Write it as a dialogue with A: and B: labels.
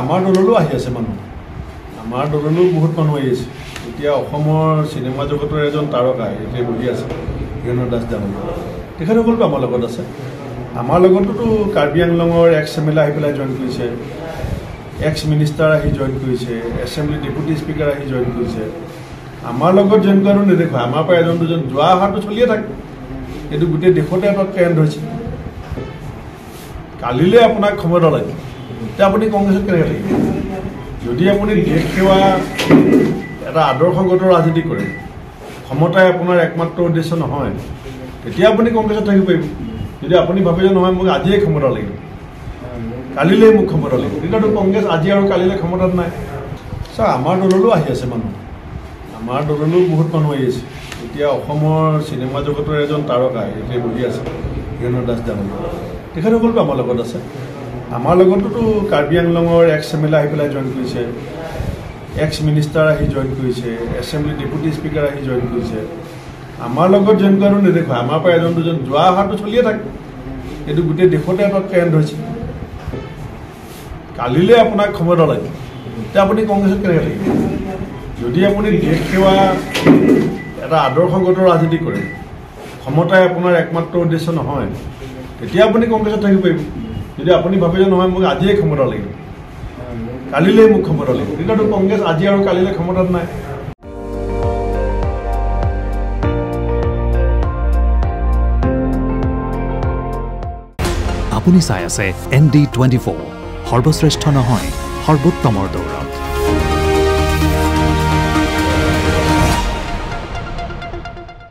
A: আমাৰ দললৈও আহি আছে মানুহ, আমাৰ দললৈও বহুত মানুহ আহি আছে। এতিয়া অসমৰ চিনেমা জগতৰ এজন তাৰকা এতিয়া বহি আছে হীৰেন্দ্ৰ দাস ডাঙৰীয়া, তেখেতসকলতো আমাৰ লগত আছে। আমাৰ লগততো কাৰ্বি আংলঙৰ এক্স MLA আহি পেলাই জইন কৰিছে, এক্স মিনিষ্টাৰ আহি জইন কৰিছে, এছেম্বলি ডেপুটি স্পীকাৰ আহি জইন কৰিছে। আমাৰ লগত জইন কৰাটো নেদেখুৱা, আমাৰ পৰা এজন দুজন যোৱা অহাটো চলিয়ে থাকে, এইটো গোটেই দেশতে এটা ট্ৰেণ্ড হৈছে। কালিলৈ আপোনাক ক্ষমতা লাগে, এতিয়া আপুনি কংগ্ৰেছত কেনেকৈ থাকিব? যদি আপুনি দেশ সেৱা এটা আদৰ্শগত ৰাজনীতি কৰে, ক্ষমতাই আপোনাৰ একমাত্ৰ উদ্দেশ্য নহয়, তেতিয়া আপুনি কংগ্ৰেছত থাকিব পাৰিব। যদি আপুনি ভাবে যে নহয় মোক আজিয়ে ক্ষমতা লাগিব, কালিলৈ মোক ক্ষমতা লাগিব, তেতিয়াতো কংগ্ৰেছ আজি আৰু কালিলৈ ক্ষমতাত নাই। আমাৰ দললৈও আহি আছে মানুহ, আমাৰ দললৈও বহুত মানুহ আহি আছে। এতিয়া অসমৰ চিনেমা জগতৰ এজন তাৰকা এতিয়া বহি আছে হীৰেন্দ্ৰ দাস ডাঙৰীয়া, তেখেতসকলতো আমাৰ লগত আছে। আমাৰ লগততো কাৰ্বি আংলঙৰ এক্স MLA আহি পেলাই জইন কৰিছে, এক্স মিনিষ্টাৰ আহি জইন কৰিছে, এছেম্বলি ডেপুটি স্পীকাৰ আহি জইন কৰিছে। আমাৰ লগত জইন কৰাটো নেদেখুৱা, আমাৰ পৰা এজন দুজন যোৱা অহাটো চলিয়ে থাকে, এইটো গোটেই দেশতে এটা ট্ৰেণ্ড হৈছে। কালিলৈ আপোনাক ক্ষমতা লাগে, এতিয়া আপুনি কংগ্ৰেছত কেনেকৈ থাকিব? যদি আপুনি দেশ সেৱা এটা আদৰ্শগত ৰাজনীতি কৰে, ক্ষমতাই আপোনাৰ একমাত্ৰ উদ্দেশ্য নহয়, তেতিয়া আপুনি কংগ্ৰেছত থাকিব পাৰিব। যদি আপুনি ভাবে যে নহয় মোক আজিয়ে ক্ষমতা লাগিব, কালিলৈ মোক ক্ষমতা লাগিব, তেতিয়াতো কংগ্ৰেছ আজি আৰু কালিলৈ ক্ষমতাত নাই।
B: আপুনি চাই আছে ND24, সৰ্বশ্ৰেষ্ঠ নহয় সৰ্বোত্তমৰ দৌৰ।